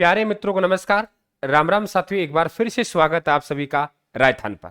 प्यारे मित्रों को नमस्कार। राम राम साथियों, एक बार फिर से स्वागत है आप सभी का रायथान पर।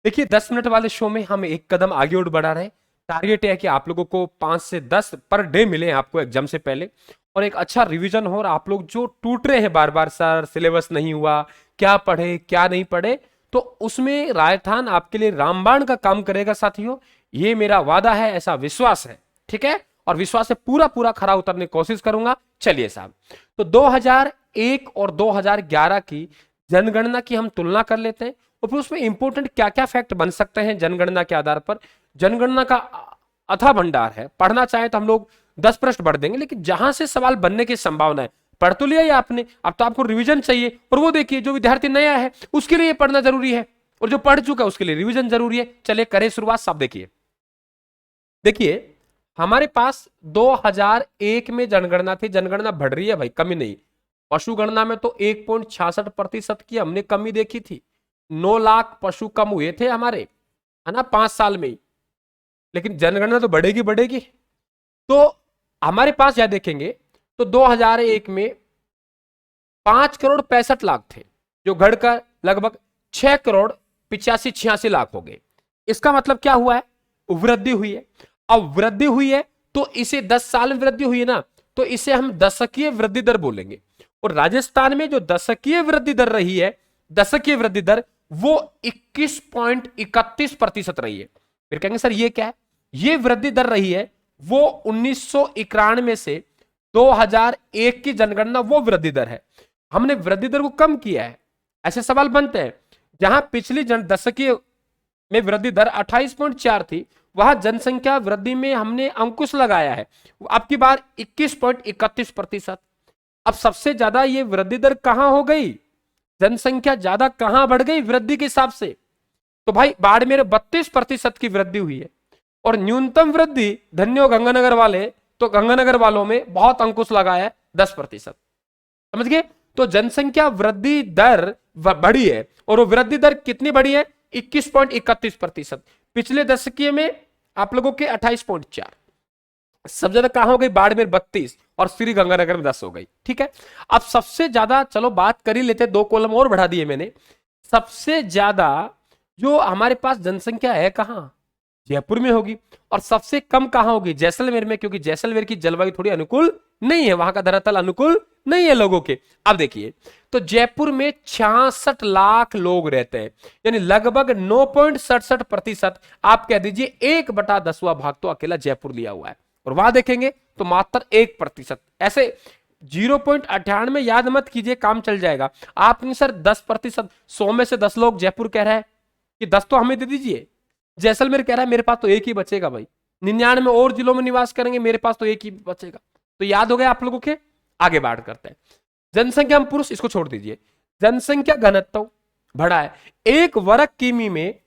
देखिए, 10 मिनट वाले शो में हम एक कदम आगे और बढ़ा रहे हैं। टारगेट है कि आप लोगों को 5 से 10 पर डे मिले आपको एग्जाम से पहले, और एक अच्छा रिवीजन हो। और आप लोग जो टूट रहे हैं बार बार, सर सिलेबस नहीं हुआ, क्या पढ़े क्या नहीं पढ़े, तो उसमें रायथान आपके लिए रामबाण का काम करेगा साथियों। ये मेरा वादा है, ऐसा विश्वास है, ठीक है। और विश्वास से पूरा पूरा खरा उतरने की कोशिश करूंगा। चलिए साहब, तो 2001 और 2011 की जनगणना की हम तुलना कर लेते हैं, और फिर उसमें इंपॉर्टेंट क्या क्या फैक्ट बन सकते हैं जनगणना के आधार पर। जनगणना का अथाह भंडार है, पढ़ना चाहे तो हम लोग 10 प्रश्न पढ़ देंगे, लेकिन जहां से सवाल बनने की संभावना है, पढ़ तो लिया ही आपने, अब तो आपको रिवीजन चाहिए। और वो देखिए, जो विद्यार्थी नया है उसके लिए पढ़ना जरूरी है, और जो पढ़ चुका है उसके लिए रिवीजन जरूरी है। चलिए करें शुरुआत। सब देखिए, देखिए हमारे पास 2001 में जनगणना थी। जनगणना बढ़ रही है भाई, कमी नहीं। पशु गणना में तो 1.66% की हमने कमी देखी थी। 9 लाख पशु कम हुए थे हमारे, है ना, 5 साल में ही। लेकिन जनगणना तो बढ़ेगी बढ़ेगी। तो हमारे पास यह देखेंगे तो 2001 में 5 करोड़ 65 लाख थे, जो घटकर लगभग 6 करोड़ 85-86 लाख हो गए। इसका मतलब क्या हुआ है? वृद्धि हुई है। अब वृद्धि हुई है तो इसे 10 साल में वृद्धि हुई है ना, तो इसे हम दशकीय वृद्धि दर बोलेंगे। और राजस्थान में जो दशकीय वृद्धि दर रही है, दशकीय वृद्धि दर वो 21.31% रही है। फिर कहेंगे सर ये क्या है? ये वृद्धि दर रही है वो 1991 से 2001 की जनगणना, वो वृद्धि दर है। हमने वृद्धि दर को कम किया है। ऐसे सवाल बनते हैं, जहां पिछली दशकीय में वृद्धि दर 28.4 थी, वहां जनसंख्या वृद्धि में हमने अंकुश लगाया है, अब की बार 21.31%। अब सबसे ज्यादा ये वृद्धि दर कहां हो गई? जनसंख्या ज्यादा कहां बढ़ गई वृद्धि के हिसाब से? तो भाई बाड़मेर 32% की वृद्धि हुई है। और न्यूनतम वृद्धि, धन्यो गंगानगर वाले, तो गंगानगर वालों में बहुत अंकुश लगाया है, 10%। समझ गए? तो जनसंख्या वृद्धि दर बढ़ी है, और वो वृद्धि दर कितनी बढ़ी है? 21.31%। पिछले दशकीय में आप लोगों के 28.4। सब ज्यादा कहां हो गई? बाड़मेर 32 और श्री गंगानगर में 10 हो गई। ठीक है, अब सबसे ज्यादा, चलो बात कर ही लेते, 2 कॉलम और बढ़ा दिए मैंने। सबसे ज्यादा जो हमारे पास जनसंख्या है कहां? जयपुर में होगी। और सबसे कम कहां होगी? जैसलमेर में, क्योंकि जैसलमेर की जलवायु थोड़ी अनुकूल नहीं है, वहां का धरातल अनुकूल नहीं है लोगों के। अब देखिए, तो जयपुर में 66 लाख लोग रहते हैं, यानी लगभग 9.67%। आप कह दीजिए 1/10वां भाग तो अकेला जयपुर लिया हुआ है। और वहां देखेंगे तो मात्र 1%। ऐसे 0.98 याद मत कीजिए, काम चल जाएगा। आप नहीं सर 10%, 100 में से 10 लोग जयपुर कह रहा है कि 10 तो हमें दे दीजिए। जैसलमेर कह रहा है मेरे पास तो एक ही बचेगा भाई, 99 और जिलों में निवास करेंगे, मेरे पास तो एक ही बचेगा। तो याद हो गया आप लोगों के? आगे बात करते हैं। जनसंख्या में पुरुष, इसको छोड़ दीजिए। जनसंख्या घनत्व बढ़ा है। एक वर्ग किमी में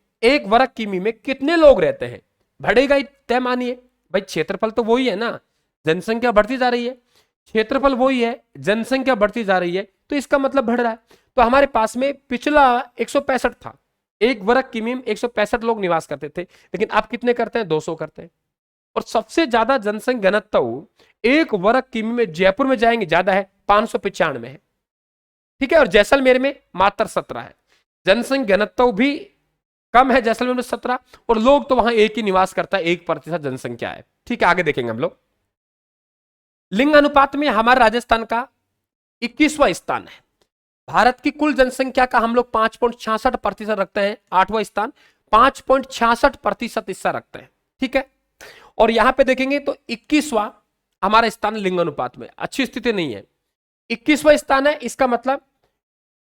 कितने लोग रहते हैं? बढ़ेगा ही, तय मानिए भाई। क्षेत्रफल तो वही है ना, जनसंख्या बढ़ती जा रही है, क्षेत्रफल वही है, जनसंख्या बढ़ती जा रही है, तो इसका मतलब बढ़ रहा है। तो हमारे पास में पिछला 165 था, एक वर्ग किमी में 165 लोग निवास करते थे, लेकिन आप कितने करते हैं? 200 करते हैं। और सबसे ज्यादा जनसंख्या घनत्व एक वर्ग किमी में जयपुर में जाएंगे ज्यादा है, 595 है। ठीक है, और जैसलमेर में मात्र 17 है। जनसंख्या घनत्व भी कम है जैसलमेर में 17, और लोग तो वहां एक ही निवास करता है, 1% जनसंख्या है। ठीक है, आगे देखेंगे हम लोग। लिंग अनुपात में हमारे राजस्थान का 21वां स्थान है। भारत की कुल जनसंख्या का हम लोग 5.66% रखते हैं, 8वां स्थान, 5.66% हिस्सा रखते हैं। ठीक है, और यहां पे देखेंगे तो 21वां हमारा स्थान लिंग अनुपात में, अच्छी स्थिति नहीं है। 21वां स्थान है, इसका मतलब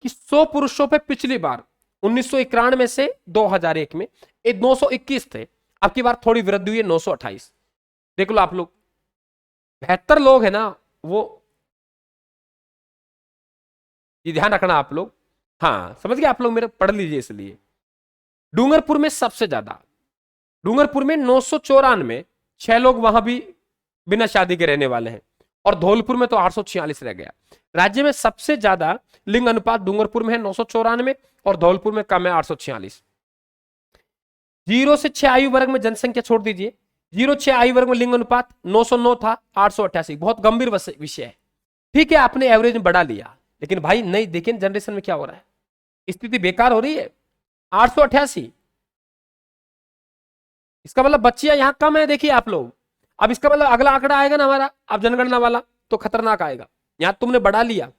कि 100 पुरुषों पे पिछली बार 1991 से 2001 में 921 थे, अब की बार थोड़ी वृद्धि हुई है, 928। देख लो आप लोग, 72 लोग है ना, वो ये ध्यान रखना आप लोग। हाँ समझ गए आप लोग, मेरे पढ़ लीजिए। इसलिए डूंगरपुर में सबसे ज्यादा, डूंगरपुर में 994, 6 लोग वहां भी बिना शादी के रहने वाले हैं। और धौलपुर में तो 846 रह गया। राज्य में सबसे ज्यादा लिंग अनुपात डूंगरपुर में है 994, और धौलपुर में कम है 846। 0 से 6 आयु वर्ग में जनसंख्या छोड़ दीजिए, 0 से 6 आयु वर्ग में लिंग अनुपात 909 था, 888, बहुत गंभीर विषय है। ठीक है, आपने एवरेज में बढ़ा लिया, लेकिन भाई नहीं, देखिए जनरेशन में क्या हो रहा है, स्थिति बेकार हो रही है। 888, इसका मतलब बच्चियां यहां कम है, देखिए आप लोग। अब इसका मतलब अगला आंकड़ा आएगा ना हमारा, अब जनगणना वाला, तो खतरनाक आएगा। यहां तुमने बढ़ा लिया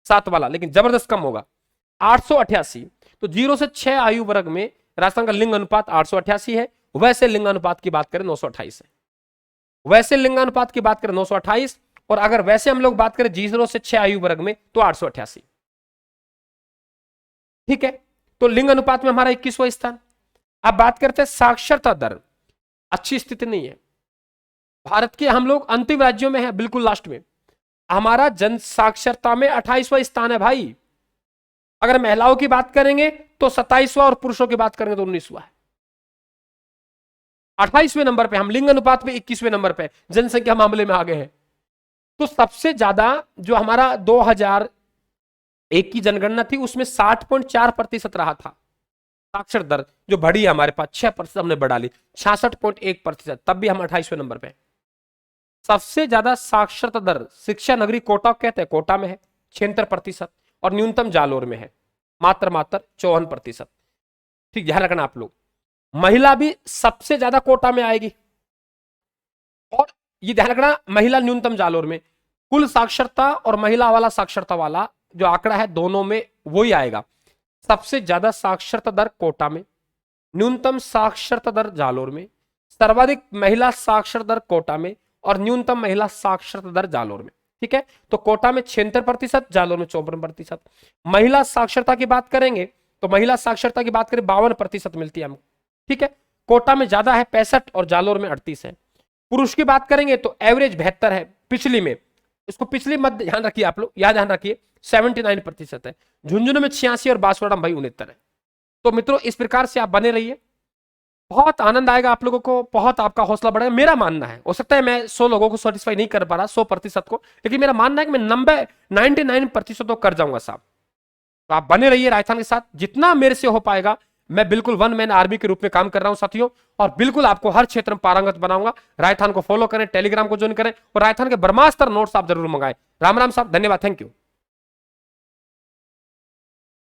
7 वाला, लेकिन जबरदस्त कम होगा। 888, तो 0 से 6 आयु वर्ग में राजस्थान का लिंग अनुपात 888 है। वैसे लिंग अनुपात की बात करें 928 है। वैसे लिंग अनुपात की बात करें 928, और अगर वैसे हम लोग बात करें 0 से 6 आयु वर्ग में तो 888। ठीक है, तो लिंग अनुपात में हमारा 21वां स्थान। अब बात करते हैं साक्षरता दर, अच्छी स्थिति नहीं है भारत के, हम लोग अंतिम राज्यों में है, बिल्कुल लास्ट में। हमारा जन साक्षरता में 28वां स्थान है भाई। अगर महिलाओं की बात करेंगे तो 27वां, और पुरुषों की बात करेंगे तो 19वां है। 28वें नंबर पे हम, लिंग अनुपात पे 21वें नंबर पे, जनसंख्या मामले में आगे हैं। तो सबसे ज्यादा जो हमारा 2001 की जनगणना थी उसमें 60.4% रहा था साक्षर दर, जो बढ़ी है हमारे पास 6% हमने बढ़ा ली, 66.1%, तब भी हम 28वें नंबर पे। सबसे ज्यादा साक्षरता दर शिक्षा नगरी कोटा कहते हैं, कोटा में है 76%, और न्यूनतम जालोर में है मात्र 54%। ठीक, ध्यान रखना आप लोग। महिला भी सबसे ज्यादा कोटा में आएगी, और ये ध्यान रखना महिला न्यूनतम जालोर में। कुल साक्षरता और महिला वाला साक्षरता वाला जो आंकड़ा है दोनों में वही आएगा। सबसे ज्यादा साक्षरता दर कोटा में, न्यूनतम साक्षरता दर जालोर में, सर्वाधिक महिला साक्षर दर कोटा में, और न्यूनतम महिला साक्षरता दर जालोर में। ठीक है, तो कोटा में 76%, जालोर में 54%। महिला साक्षरता की बात करेंगे तो महिला साक्षरता की बात करें 52% मिलती है हमको। ठीक है, कोटा में ज्यादा है 65 और जालोर में 38 है। पुरुष की बात करेंगे तो एवरेज 72 है पिछली में, इसको पिछली मत ध्यान रखिए आप लोग, याद ध्यान रखिए 79% है। झुंझुनू में 86 और बांसवाड़ा में भाई 69 है। तो मित्रों इस प्रकार से आप बने रहिए, बहुत आनंद आएगा आप लोगों को, बहुत आपका हौसला बढ़ेगा। मेरा मानना है, हो सकता है मैं 100 लोगों को सेटिस्फाई नहीं कर पा रहा, 100% को, लेकिन मेरा मानना है कि मैं 99% तो कर जाऊंगा साहब। तो आप बने रहिए राजस्थान के साथ, जितना मेरे से हो पाएगा। मैं बिल्कुल वन मैन आर्मी के रूप में काम कर रहा हूं साथियों, और बिल्कुल आपको हर क्षेत्र में पारंगत बनाऊंगा। राजस्थान को फॉलो करें, टेलीग्राम को ज्वाइन करें, और राजस्थान के ब्रह्मास्त्र नोट्स आप जरूर मंगाएं। राम राम साहब, धन्यवाद, थैंक यू।